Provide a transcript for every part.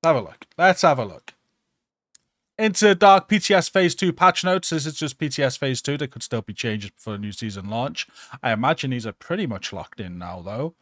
Have a look. Let's have a look. Into Dark PTS Phase 2 patch notes. This is just PTS Phase 2. There could still be changes before the new season launch. I imagine these are pretty much locked in now, though.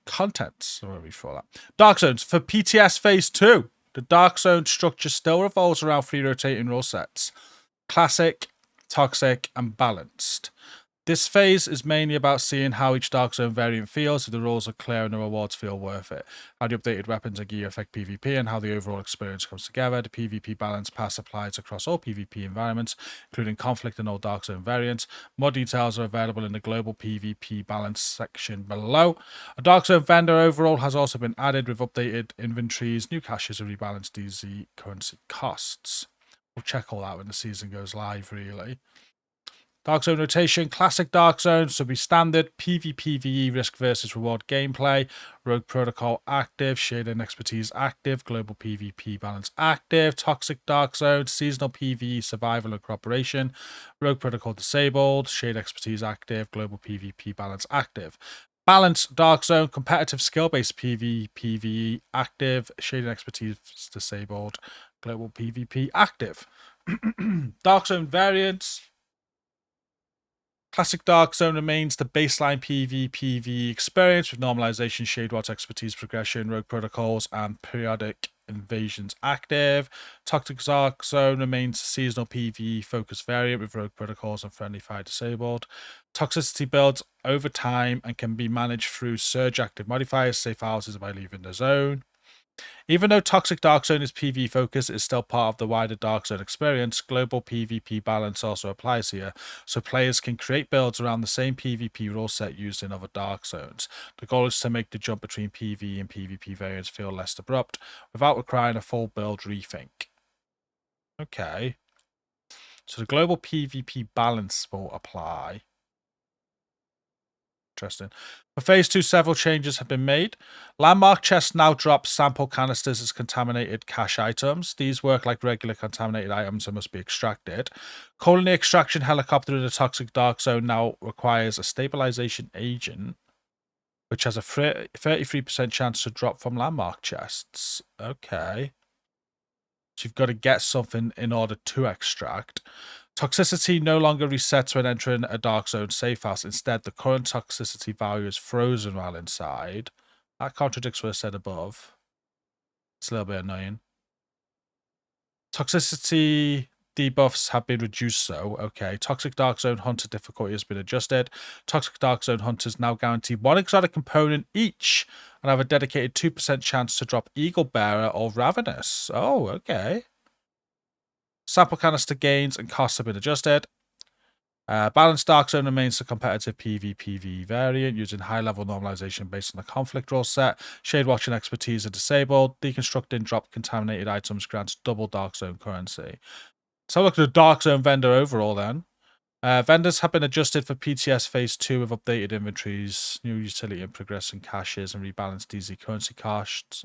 Contents. Where are we for that? Dark Zones. For PTS Phase 2, the Dark Zone structure still revolves around 3 rotating rule sets. Classic, Toxic, and Balanced. This phase is mainly about seeing how each Dark Zone variant feels, if the rules are clear and the rewards feel worth it, how the updated weapons and gear affect PvP, and how the overall experience comes together. The PvP balance pass applies across all PvP environments, including Conflict and all Dark Zone variants. More details are available in the global PvP balance section below. A Dark Zone vendor overall has also been added with updated inventories, new caches, and rebalanced DZ currency costs. We'll check all that when the season goes live, really. Dark Zone rotation, classic Dark Zone, so be standard, PvPvE risk versus reward gameplay, Rogue Protocol active, Shading Expertise active, Global PvP balance active, Toxic Dark Zone, seasonal PvE survival and cooperation, Rogue Protocol disabled, Shade Expertise active, Global PvP balance active. Balanced Dark Zone, competitive skill-based PvPvE active, Shading Expertise disabled, Global PvP active. Dark Zone variants. Classic Dark Zone remains the baseline PvPvE experience with normalization, Shade Watch expertise progression, rogue protocols, and periodic invasions active. Toxic Dark Zone remains a seasonal PvE focused variant with rogue protocols and friendly fire disabled. Toxicity builds over time and can be managed through surge active modifiers, safe houses by leaving the zone. Even though Toxic Dark Zone is PvE focused, it's still part of the wider Dark Zone experience. Global PvP balance also applies here, so players can create builds around the same PvP rule set used in other Dark Zones. The goal is to make the jump between PvE and PvP variants feel less abrupt, without requiring a full build rethink. Okay. So the global PvP balance will apply. Interesting. For Phase 2, several changes have been made. Landmark chests now drop sample canisters as contaminated cache items. These work like regular contaminated items and must be extracted. Calling the extraction helicopter in the Toxic Dark Zone now requires a stabilization agent, which has a 33% chance to drop from landmark chests. Okay. So you've got to get something in order to extract. Toxicity no longer resets when entering a Dark Zone safe house. Instead, the current toxicity value is frozen while inside. That contradicts what I said above. It's a little bit annoying. Toxicity debuffs have been reduced, though. Okay. Toxic Dark Zone Hunter difficulty has been adjusted. Toxic Dark Zone Hunters now guarantee one exotic component each and have a dedicated 2% chance to drop Eagle Bearer or Ravenous. Oh, okay. Sample canister gains and costs have been adjusted. Balanced Dark Zone remains the competitive PvPvE variant using high-level normalization based on the conflict rule set. Shade Watching expertise are disabled. Deconstructing drop contaminated items grants double Dark Zone currency. So look at the Dark Zone vendor overall then. Vendors have been adjusted for PTS Phase 2 with updated inventories, new utility and progressing caches, and rebalanced DZ currency costs.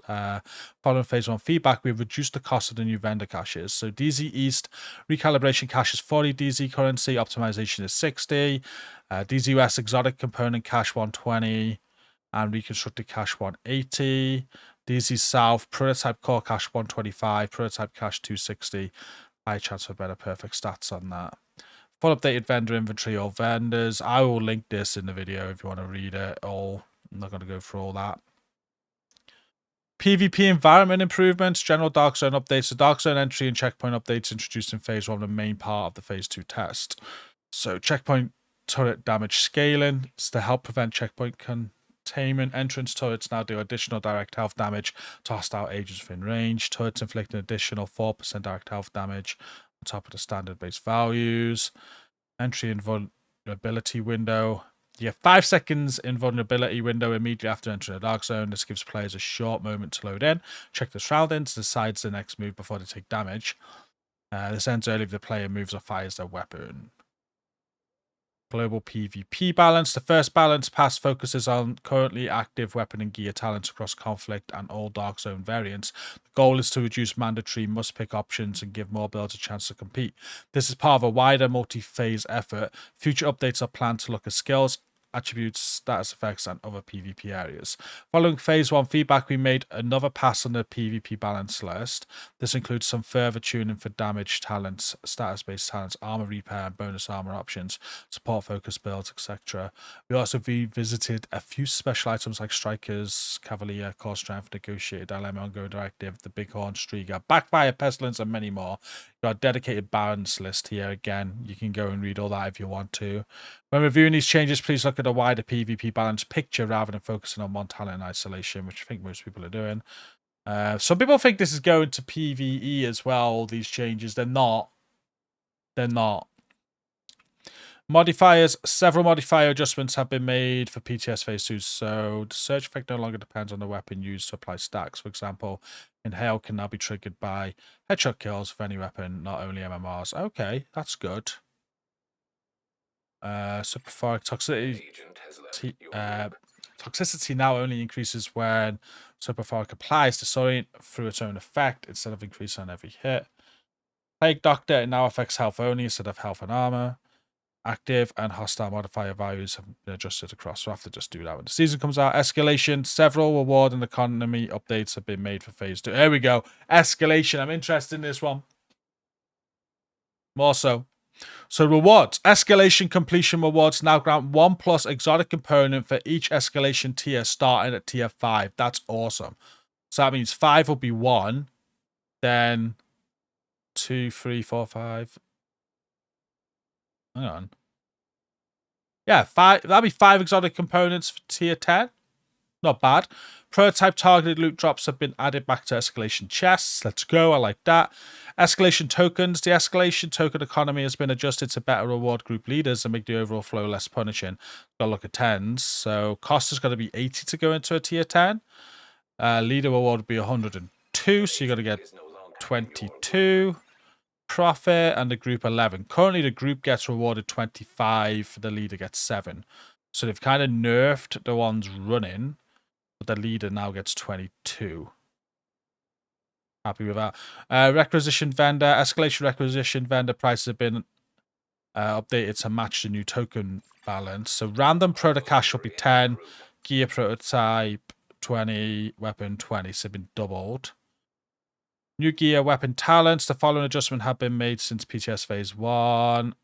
Following Phase 1 feedback, we've reduced the cost of the new vendor caches. So DZ East recalibration cache is 40 DZ currency, optimization is 60. DZ West exotic component cache 120, and reconstructed cache 180. DZ South prototype core cache 125, prototype cache 260. High chance for better perfect stats on that. Full updated vendor inventory or vendors. I will link this in the video if you want to read it all. I'm not going to go through all that. PvP environment improvements, general Dark Zone updates. The Dark Zone entry and checkpoint updates introduced in Phase 1 are the main part of the Phase 2 test. So checkpoint turret damage scaling is to help prevent checkpoint containment. Entrance turrets now do additional direct health damage to hostile agents within range. Turrets inflict an additional 4% direct health damage on top of the standard base values. Entry invulnerability window. You have 5 seconds invulnerability window immediately after entering a Dark Zone. This gives players a short moment to load in, check the surroundings, decides the next move before they take damage. This ends early if the player moves or fires their weapon. Global PvP balance. The first balance pass focuses on currently active weapon and gear talents across conflict and all Dark Zone variants. The goal is to reduce mandatory must-pick options and give more builds a chance to compete. This is part of a wider multi-phase effort. Future updates are planned to look at skills, attributes, status effects, and other PvP areas. Following Phase 1 feedback, we made another pass on the PvP balance list. This includes some further tuning for damage talents, status-based talents, armor repair, and bonus armor options, support focus builds, etc. We also revisited a few special items like Strikers, Cavalier, Core Strength, Negotiated, Dilemma, Ongoing Directive, the Bighorn, Striga, Backfire, Pestilence, and many more. Got a dedicated balance list here. Again, you can go and read all that if you want to. When reviewing these changes, please look at a wider PvP balance picture rather than focusing on one talent in isolation, which I think most people are doing. Some people think this is going to PvE as well, these changes. They're not. They're not. Modifiers. Several modifier adjustments have been made for PTS Phase 2. So the surge effect no longer depends on the weapon used to apply stacks. For example, Inhale can now be triggered by headshot kills for any weapon, not only MMRs. Okay, that's good. Superphoric toxicity now only increases when Superphoric applies to Sorin through its own effect instead of increasing on every hit. Plague Doctor, it now affects health only instead of health and armor. Active and hostile modifier values have been adjusted across, so I have to just do that when the season comes out. Escalation, several reward and economy updates have been made for Phase 2. There we go. Escalation, I'm interested in this one. More so. So rewards. Escalation completion rewards now grant 1+ exotic component for each escalation tier starting at tier 5. That's awesome. So that means 5 will be 1. Then 2, 3, 4, 5. Hang on. Yeah, 5. That'll be 5 exotic components for tier 10. Not bad. Prototype targeted loot drops have been added back to escalation chests. Let's go. I like that. Escalation tokens. The escalation token economy has been adjusted to better reward group leaders and make the overall flow less punishing. Gotta look at 10s. So cost is going to be 80 to go into a tier 10. Leader reward would be 102. So you're going to get 22. Profit and the group 11. Currently the group gets rewarded 25. The leader gets 7. So they've kind of nerfed the ones running. But the leader now gets 22. Happy with that. Requisition vendor. Escalation requisition vendor prices have been updated to match the new token balance. So random proto cash will be 10. Gear prototype 20. Weapon 20. So they've been doubled. New gear weapon talents. The following adjustment have been made since PTS Phase 1.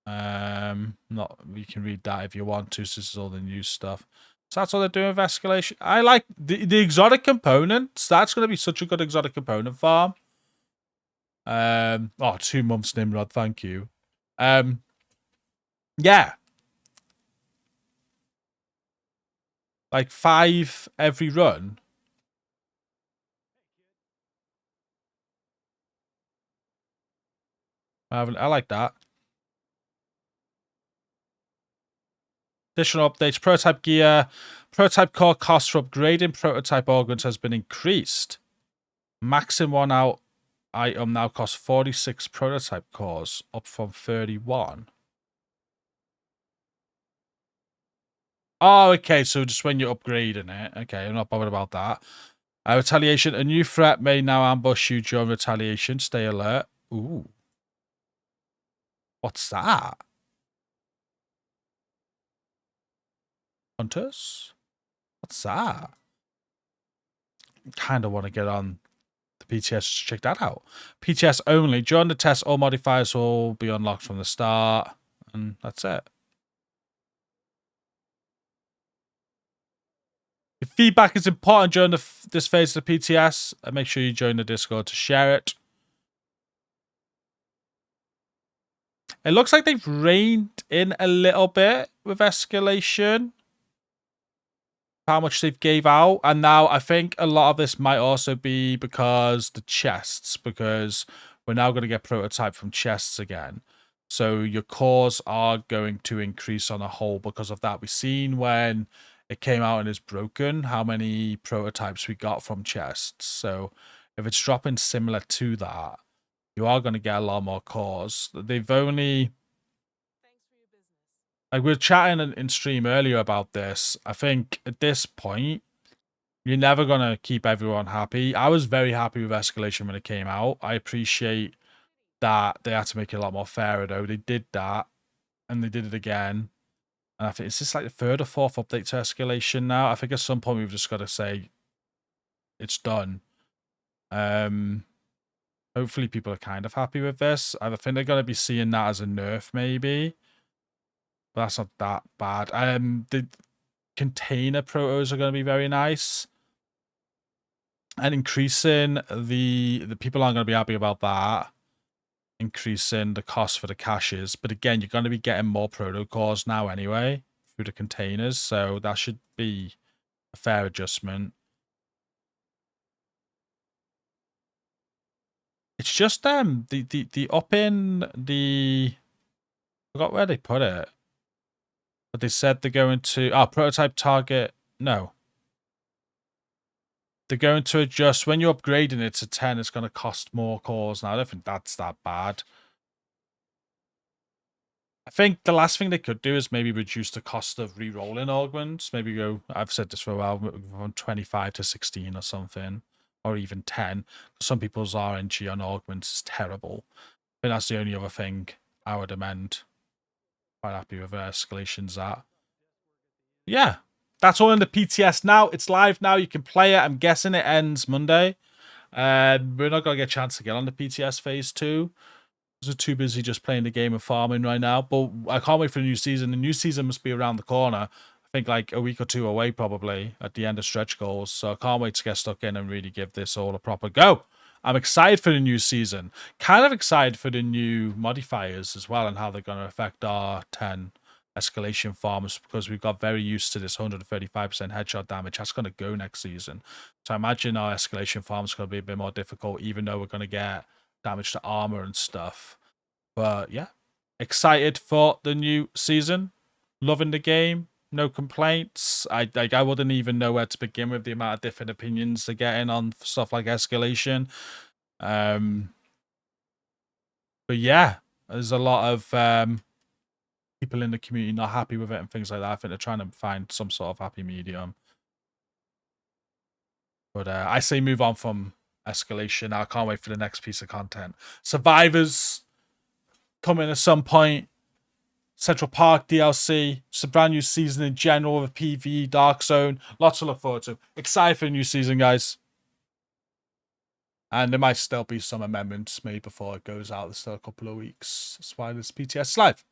You can read that if you want to. So this is all the new stuff. So that's all they're doing with escalation. I like the exotic components. That's going to be such a good exotic component farm. 2 months, Nimrod. Thank you. Yeah. Like 5 every run. I like that. Additional updates. Prototype gear. Prototype core cost for upgrading prototype organs has been increased. Maximum 1 out item now costs 46 prototype cores, up from 31. Oh, okay. So just when you're upgrading it. Okay, I'm not bothered about that. Retaliation. A new threat may now ambush you during retaliation. Stay alert. Ooh. What's that? Hunters? What's that? Kind of want to get on the PTS to check that out. PTS only. During the test, all modifiers will be unlocked from the start. And that's it. If feedback is important during this phase of the PTS, make sure you join the Discord to share it. It looks like they've reined in a little bit with escalation. How much they've gave out. And now I think a lot of this might also be because the chests. Because we're now going to get prototype from chests again. So your cores are going to increase on a whole because of that. We've seen when it came out and is broken how many prototypes we got from chests. So if it's dropping similar to that, you are going to get a lot more cores. They've only... Like we were chatting in stream earlier about this. I think at this point, you're never going to keep everyone happy. I was very happy with Escalation when it came out. I appreciate that they had to make it a lot more fairer, though. They did that, and they did it again. And I think it's just like the third or fourth update to Escalation now. I think at some point we've just got to say it's done. Hopefully people are kind of happy with this. I think they're going to be seeing that as a nerf maybe. But that's not that bad. The container protos are going to be very nice. And increasing the people aren't going to be happy about that. Increasing the cost for the caches. But again, you're going to be getting more protocols now anyway through the containers. So that should be a fair adjustment. It's just the up in the I forgot where they put it. But they said they're going to prototype target. No. They're going to adjust when you're upgrading it to 10, it's going to cost more cores. Now I don't think that's that bad. I think the last thing they could do is maybe reduce the cost of re-rolling augments. Maybe go, I've said this for a while, from 25 to 16 or something. Or even 10. Some people's RNG on augments is terrible. I think that's the only other thing I would amend. Quite happy with Escalation's that. Yeah. That's all in the PTS now. It's live now. You can play it. I'm guessing it ends Monday. We're not going to get a chance to get on the PTS Phase 2. We're too busy just playing the game and farming right now. But I can't wait for the new season. The new season must be around the corner. I think like a week or two away probably at the end of stretch goals. So I can't wait to get stuck in and really give this all a proper go. I'm excited for the new season. Kind of excited for the new modifiers as well and how they're going to affect our 10 escalation farms because we've got very used to this 135% headshot damage. That's going to go next season. So I imagine our escalation farms going to be a bit more difficult even though we're going to get damage to armor and stuff. But yeah, excited for the new season. Loving the game. No complaints. I wouldn't even know where to begin with the amount of different opinions they're getting on stuff like Escalation. But yeah, there's a lot of people in the community not happy with it and things like that. I think they're trying to find some sort of happy medium. But I say move on from Escalation. I can't wait for the next piece of content. Survivors coming at some point. Central Park DLC, just a brand new season in general with PvE, Dark Zone. Lots to look forward to. Excited for the new season, guys. And there might still be some amendments made before it goes out. There's still a couple of weeks. That's why this PTS is live.